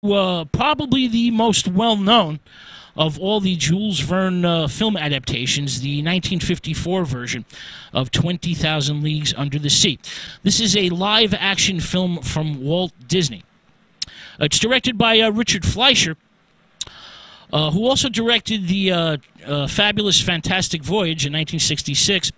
Probably the most well-known of all the Jules Verne film adaptations, the 1954 version of 20,000 Leagues Under the Sea. This is a live-action film from Walt Disney. It's directed by Richard Fleischer, who also directed the fabulous Fantastic Voyage in 1966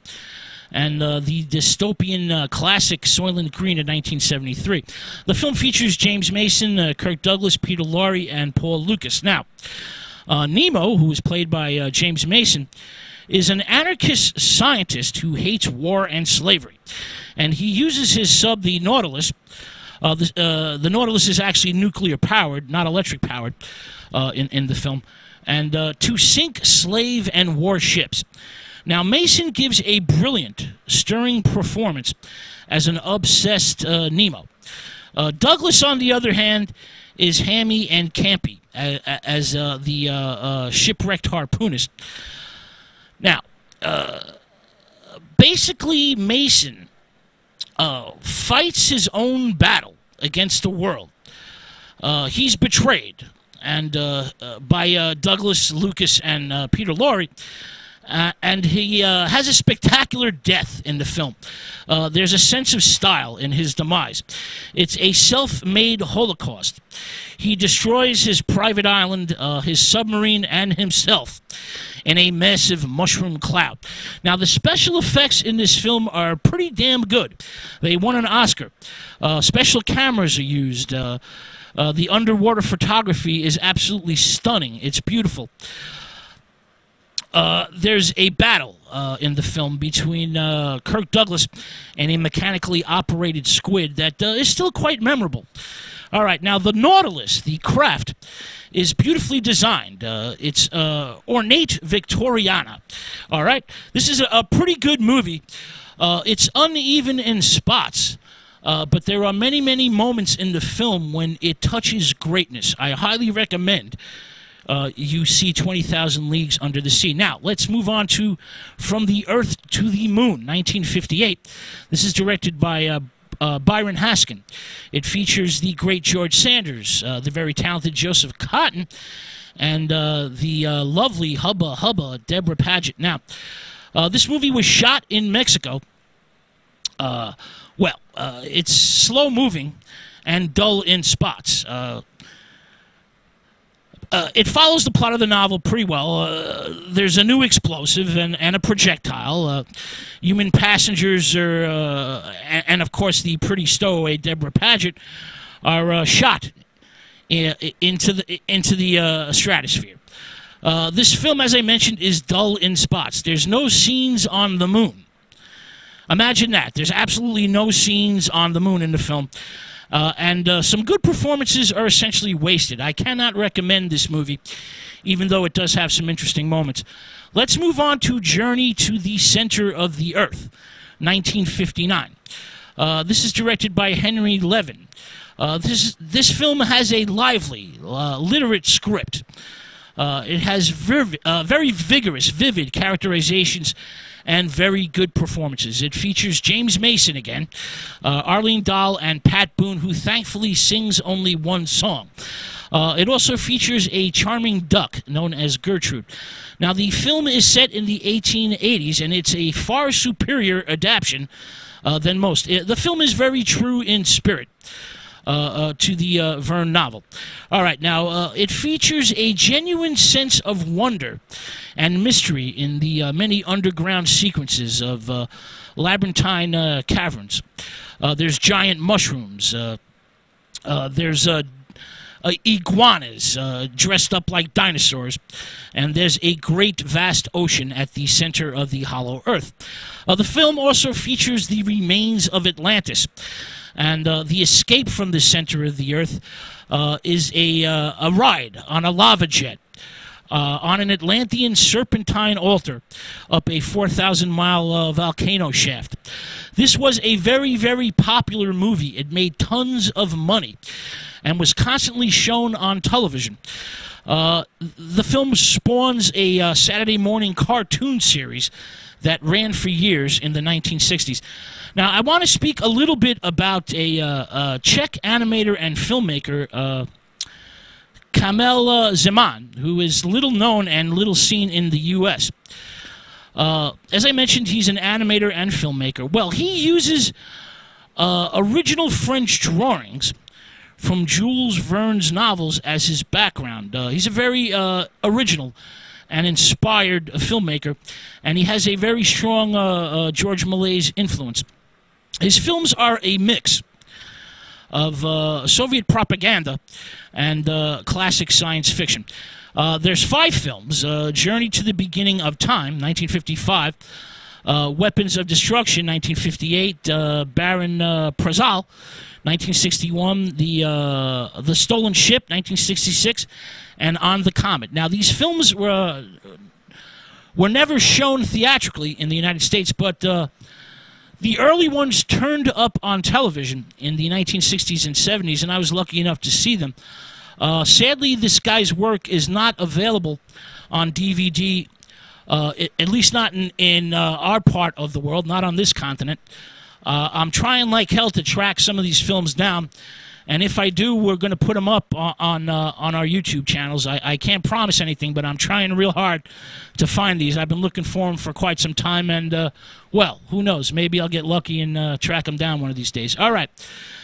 and the dystopian classic Soylent Green in 1973. The film features James Mason, Kirk Douglas, Peter Lorre, and Paul Lucas. Now, Nemo, who is played by James Mason, is an anarchist scientist who hates war and slavery. And he uses his sub, the Nautilus. The Nautilus is actually nuclear-powered, not electric-powered in the film, and to sink slave and warships. Now, Mason gives a brilliant, stirring performance as an obsessed Nemo. Douglas, on the other hand, is hammy and campy as the shipwrecked harpoonist. Now, basically, Mason fights his own battle against the world. He's betrayed and by Douglas, Lucas, and Peter Lorre. And he has a spectacular death in the film. There's a sense of style in his demise. It's a self-made holocaust. He destroys his private island, his submarine, and himself in a massive mushroom cloud. Now, the special effects in this film are pretty damn good. They won an Oscar. Special cameras are used. The underwater photography is absolutely stunning. It's beautiful. There's a battle in the film between Kirk Douglas and a mechanically operated squid that is still quite memorable. All right, now the Nautilus, the craft, is beautifully designed. It's ornate Victoriana. All right, this is a pretty good movie. It's uneven in spots. But there are many, many moments in the film when it touches greatness. I highly recommend you see 20,000 Leagues Under the Sea. Now, let's move on to From the Earth to the Moon, 1958. This is directed by Byron Haskin. It features the great George Sanders, the very talented Joseph Cotton, and the lovely Hubba Hubba Deborah Paget. Now, this movie was shot in Mexico. It's slow-moving and dull in spots. It follows the plot of the novel pretty well. There's a new explosive and a projectile. Human passengers are, and of course the pretty stowaway Deborah Paget, are shot into the stratosphere. This film, as I mentioned, is dull in spots. There's no scenes on the moon. Imagine that. There's absolutely no scenes on the moon in the film. And some good performances are essentially wasted. I cannot recommend this movie, even though it does have some interesting moments. Let's move on to Journey to the Center of the Earth, 1959. This is directed by Henry Levin. This film has a lively, literate script. It has very vigorous, vivid characterizations and very good performances. It features James Mason again, Arlene Dahl, and Pat Boone, who thankfully sings only one song. It also features a charming duck known as Gertrude. Now, the film is set in the 1880s, and it's a far superior adaptation than most. The film is very true in spirit to the Verne novel. All right, now, it features a genuine sense of wonder and mystery in the many underground sequences of labyrinthine caverns. There's giant mushrooms. There's iguanas dressed up like dinosaurs. And there's a great, vast ocean at the center of the hollow earth. The film also features the remains of Atlantis. And the escape from the center of the earth is a ride on a lava jet on an Atlantean serpentine altar up a 4,000-mile volcano shaft. This was a very, very popular movie. It made tons of money and was constantly shown on television. The film spawns a Saturday morning cartoon series that ran for years in the 1960s. Now, I want to speak a little bit about a Czech animator and filmmaker Kamel Zaman, who is little known and little seen in the U.S. As I mentioned, he's an animator and filmmaker. Well, he uses original French drawings from Jules Verne's novels as his background. He's a very original and inspired filmmaker, and he has a very strong George Méliès influence. His films are a mix of Soviet propaganda and classic science fiction. There's 5 films: Journey to the Beginning of Time, 1955, Weapons of Destruction, 1958, Baron Prazal, 1961, The Stolen Ship, 1966, and On the Comet. Now, these films were never shown theatrically in the United States, but the early ones turned up on television in the 1960s and 70s, and I was lucky enough to see them. Sadly, this guy's work is not available on DVD, at least not in our part of the world, not on this continent. I'm trying like hell to track some of these films down, and if I do, we're going to put them up on our YouTube channels. I can't promise anything, but I'm trying real hard to find these. I've been looking for them for quite some time, and, well, who knows? Maybe I'll get lucky and track them down one of these days. All right.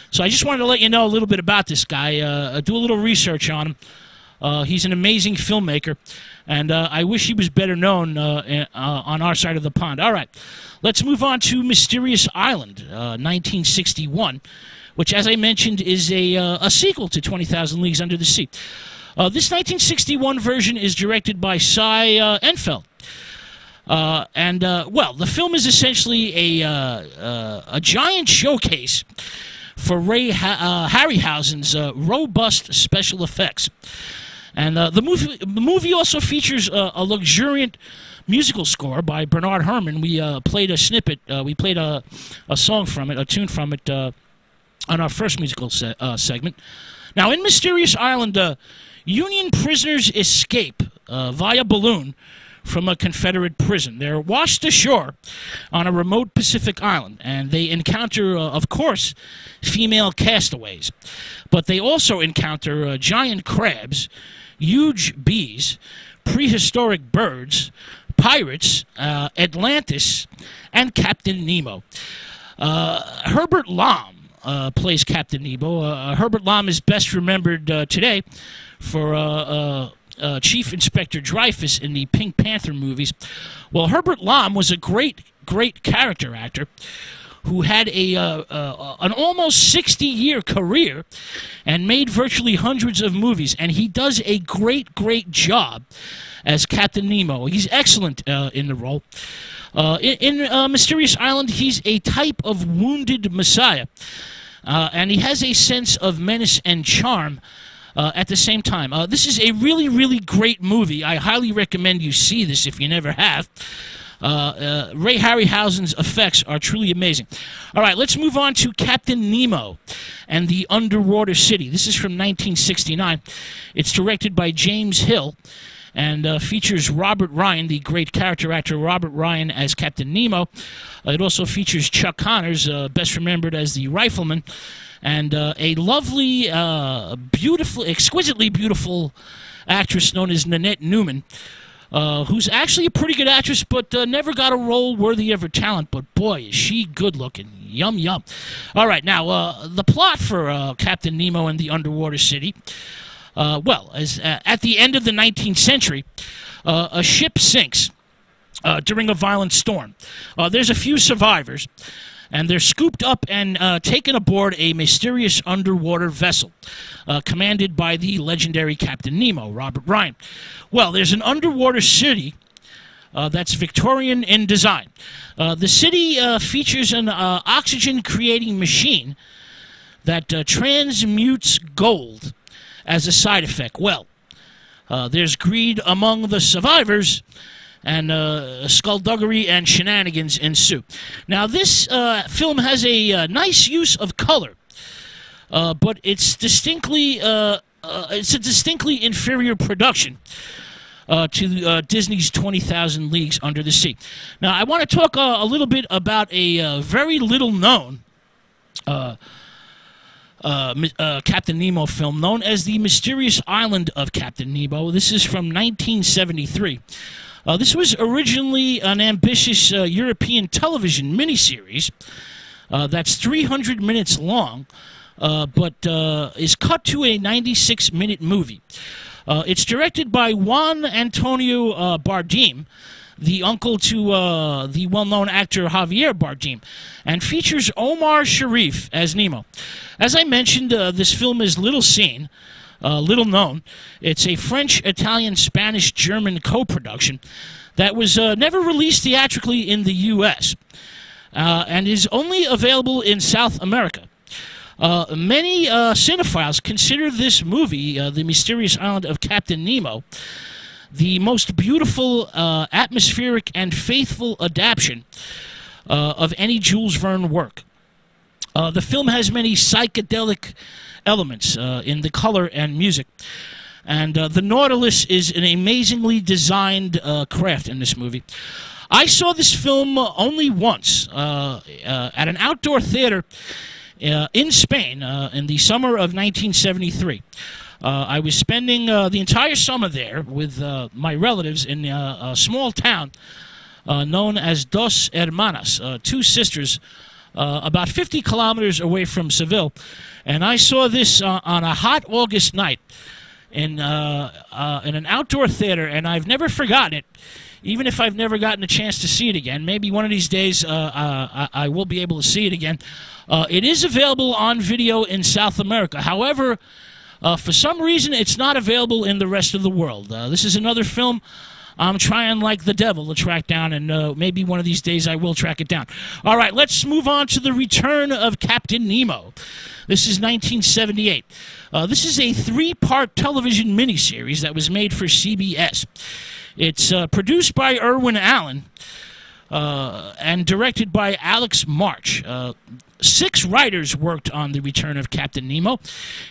So I just wanted to let you know a little bit about this guy, do a little research on him. He's an amazing filmmaker, and I wish he was better known on our side of the pond. All right. Let's move on to Mysterious Island, 1961. Which, as I mentioned, is a sequel to 20,000 Leagues Under the Sea. This 1961 version is directed by Cy Enfeld. Well, the film is essentially a giant showcase for Ray Harryhausen's robust special effects. And the movie also features a luxuriant musical score by Bernard Herrmann. We played a snippet. We played a song from it, a tune from it, on our first musical segment. Now, in Mysterious Island, Union prisoners escape via balloon from a Confederate prison. They're washed ashore on a remote Pacific island, and they encounter, of course, female castaways. But they also encounter giant crabs, huge bees, prehistoric birds, pirates, Atlantis, and Captain Nemo. Herbert Lom plays Captain Nemo. Herbert Lom is best remembered today for Chief Inspector Dreyfus in the Pink Panther movies. Well, Herbert Lom was a great character actor who had an almost 60-year career and made virtually hundreds of movies, and he does a great job as Captain Nemo. He's excellent in the role. In Mysterious Island, he's a type of wounded messiah. And he has a sense of menace and charm at the same time. This is a really great movie. I highly recommend you see this if you never have. Ray Harryhausen's effects are truly amazing. All right, let's move on to Captain Nemo and the Underwater City. This is from 1969. It's directed by James Hill and features Robert Ryan, the great character actor Robert Ryan as Captain Nemo. It also features Chuck Connors, best remembered as the rifleman, and a lovely, exquisitely beautiful actress known as Nanette Newman, who's actually a pretty good actress, but never got a role worthy of her talent. But boy, is she good-looking. Yum, yum. All right, now, the plot for Captain Nemo and the Underwater City. Well, at the end of the 19th century, a ship sinks during a violent storm. There's a few survivors, and they're scooped up and taken aboard a mysterious underwater vessel commanded by the legendary Captain Nemo, Robert Ryan. Well, there's an underwater city that's Victorian in design. The city features an oxygen-creating machine that transmutes gold as a side effect. Well, there's greed among the survivors, and skullduggery and shenanigans ensue. Now, this film has a nice use of color, but it's a distinctly inferior production to Disney's 20,000 Leagues Under the Sea. Now, I want to talk a little bit about a very little known Captain Nemo film known as The Mysterious Island of Captain Nemo. This is from 1973. This was originally an ambitious European television miniseries that's 300 minutes long, but is cut to a 96-minute movie. It's directed by Juan Antonio Bardem, the uncle to the well-known actor Javier Bardem, and features Omar Sharif as Nemo. As I mentioned, this film is little seen, little known. It's a French, Italian, Spanish, German co-production that was never released theatrically in the U.S. And is only available in South America. Many cinephiles consider this movie, The Mysterious Island of Captain Nemo, the most beautiful, atmospheric, and faithful adaptation of any Jules Verne work. The film has many psychedelic elements in the color and music. And the Nautilus is an amazingly designed craft in this movie. I saw this film only once at an outdoor theater in Spain in the summer of 1973. I was spending the entire summer there with my relatives in a small town known as Dos Hermanas, two sisters, about 50 kilometers away from Seville. And I saw this on a hot August night in an outdoor theater, and I've never forgotten it, even if I've never gotten a chance to see it again. Maybe one of these days I will be able to see it again. It is available on video in South America. However, for some reason, it's not available in the rest of the world. This is another film I'm trying like the devil to track down, and maybe one of these days I will track it down. All right, let's move on to The Return of Captain Nemo. This is 1978. This is a 3-part television miniseries that was made for CBS. It's produced by Irwin Allen and directed by Alex March. 6 writers worked on The Return of Captain Nemo,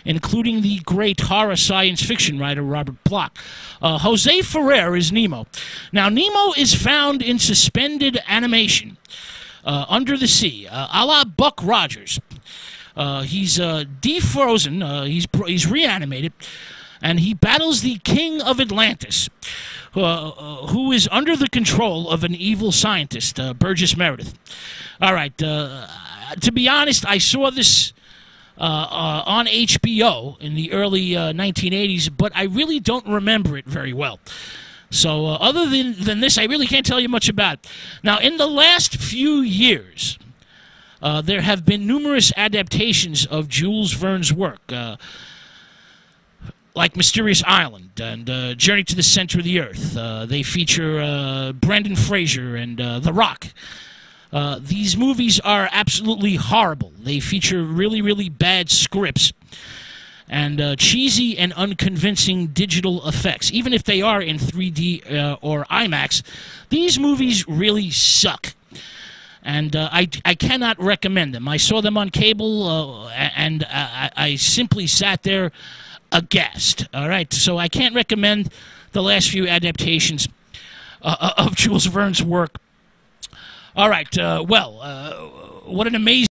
including the great horror science fiction writer Robert Bloch. Jose Ferrer is Nemo. Now, Nemo is found in suspended animation under the sea, a la Buck Rogers. He's defrozen, he's reanimated, and he battles the King of Atlantis, who is under the control of an evil scientist, Burgess Meredith. All right, to be honest, I saw this on HBO in the early 1980s, but I really don't remember it very well. So other than this, I really can't tell you much about it. Now, in the last few years, there have been numerous adaptations of Jules Verne's work, like Mysterious Island and Journey to the Center of the Earth. They feature Brendan Fraser and The Rock. These movies are absolutely horrible. They feature really, really bad scripts and cheesy and unconvincing digital effects. Even if they are in 3D or IMAX, these movies really suck. And I cannot recommend them. I saw them on cable, and I simply sat there aghast. All right, so I can't recommend the last few adaptations of Jules Verne's work. All right, well, what an amazing